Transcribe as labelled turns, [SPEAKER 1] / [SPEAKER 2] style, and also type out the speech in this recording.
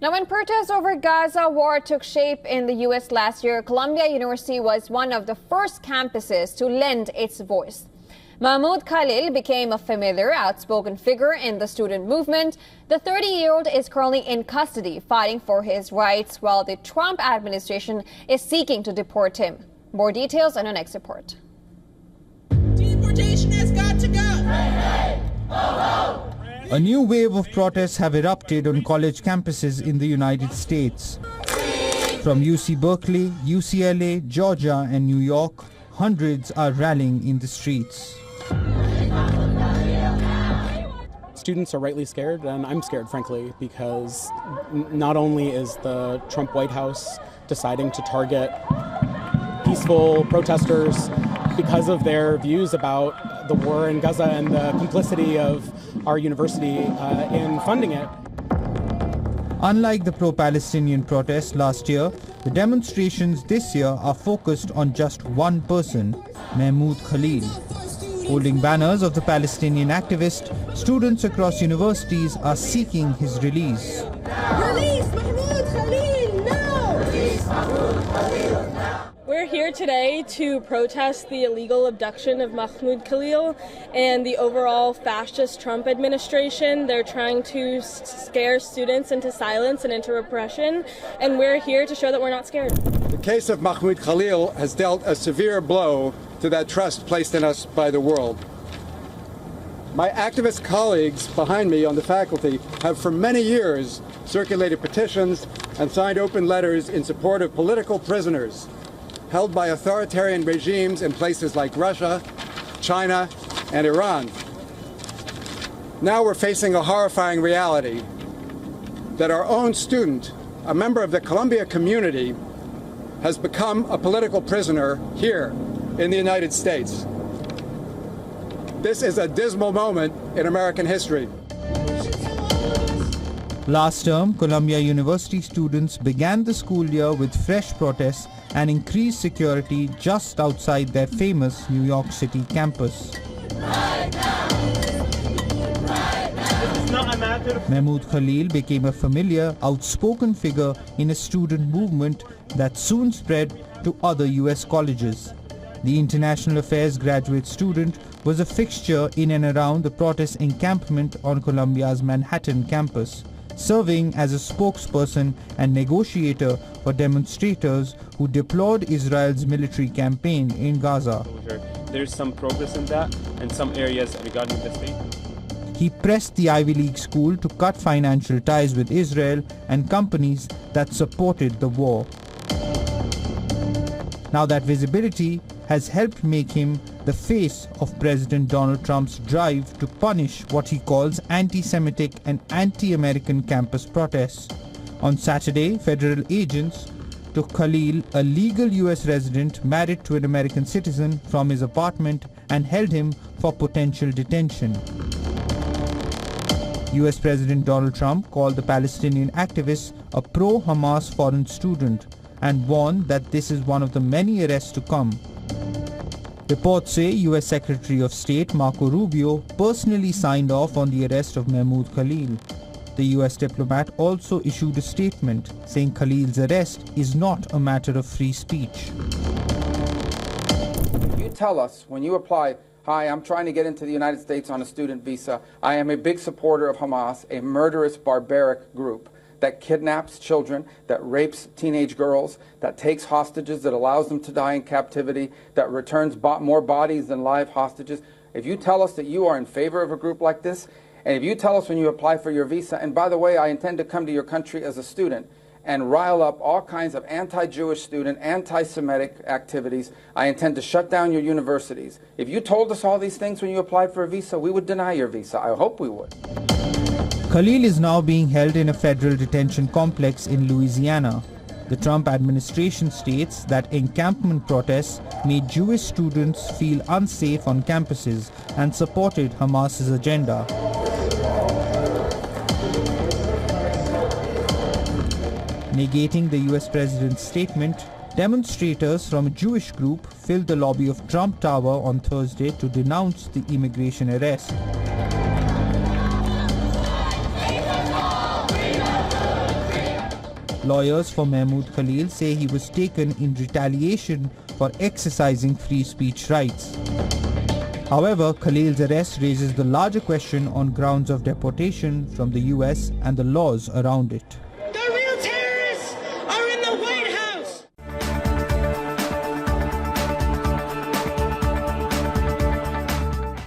[SPEAKER 1] Now, when protests over Gaza war took shape in the U.S. last year, Columbia University was one of the first campuses to lend its voice. Mahmoud Khalil became a familiar, outspoken figure in the student movement. The 30-year-old is currently in custody, fighting for his rights, while the Trump administration is seeking to deport him. More details in our next report.
[SPEAKER 2] Deportation has got to go. Hey, hey, oh, oh.
[SPEAKER 3] A new wave of protests have erupted on college campuses in the United States. From UC Berkeley, UCLA, Georgia and New York, hundreds are rallying in the streets.
[SPEAKER 4] Students are rightly scared, and I'm scared, frankly, because not only is the Trump White House deciding to target peaceful protesters because of their views about the war in Gaza and the complicity of our university in funding it.
[SPEAKER 3] Unlike the pro-Palestinian protests last year, the demonstrations this year are focused on just one person, Mahmoud Khalil. Holding banners of the Palestinian activist, students across universities are seeking his release.
[SPEAKER 2] Release Mahmoud Khalil now! Release Mahmoud Khalil now!
[SPEAKER 5] We're here today to protest the illegal abduction of Mahmoud Khalil and the overall fascist Trump administration. They're trying to scare students into silence and into repression, and we're here to show that we're not scared.
[SPEAKER 6] The case of Mahmoud Khalil has dealt a severe blow to that trust placed in us by the world. My activist colleagues behind me on the faculty have for many years circulated petitions and signed open letters in support of political prisoners held by authoritarian regimes in places like Russia, China, and Iran. Now we're facing a horrifying reality that our own student, a member of the Columbia community, has become a political prisoner here in the United States. This is a dismal moment in American history.
[SPEAKER 3] Last term, Columbia University students began the school year with fresh protests and increased security just outside their famous New York City campus. Mahmoud Khalil became a familiar, outspoken figure in a student movement that soon spread to other US colleges. The international affairs graduate student was a fixture in and around the protest encampment on Columbia's Manhattan campus, serving as a spokesperson and negotiator for demonstrators who deplored Israel's military campaign in Gaza.
[SPEAKER 7] There's some progress in that in some areas regarding the state.
[SPEAKER 3] He pressed the Ivy League school to cut financial ties with Israel and companies that supported the war. Now that visibility has helped make him the face of President Donald Trump's drive to punish what he calls anti-Semitic and anti-American campus protests. On Saturday, federal agents took Khalil, a legal US resident married to an American citizen, from his apartment and held him for potential detention. US President Donald Trump called the Palestinian activist a pro-Hamas foreign student and warned that this is one of the many arrests to come. Reports say US Secretary of State Marco Rubio personally signed off on the arrest of Mahmoud Khalil. The US diplomat also issued a statement saying Khalil's arrest is not a matter of free speech.
[SPEAKER 8] You tell us when you apply, "Hi, I'm trying to get into the United States on a student visa. I am a big supporter of Hamas, a murderous, barbaric group that kidnaps children, that rapes teenage girls, that takes hostages, that allows them to die in captivity, that returns more bodies than live hostages." If you tell us that you are in favor of a group like this, and if you tell us when you apply for your visa, and by the way, I intend to come to your country as a student and rile up all kinds of anti-Jewish student, anti-Semitic activities, I intend to shut down your universities. If you told us all these things when you applied for a visa, we would deny your visa. I hope we would.
[SPEAKER 3] Khalil is now being held in a federal detention complex in Louisiana. The Trump administration states that encampment protests made Jewish students feel unsafe on campuses and supported Hamas's agenda. Negating the US president's statement, demonstrators from a Jewish group filled the lobby of Trump Tower on Thursday to denounce the immigration arrest. Lawyers for Mahmoud Khalil say he was taken in retaliation for exercising free speech rights. However, Khalil's arrest raises the larger question on grounds of deportation from the US and the laws around it.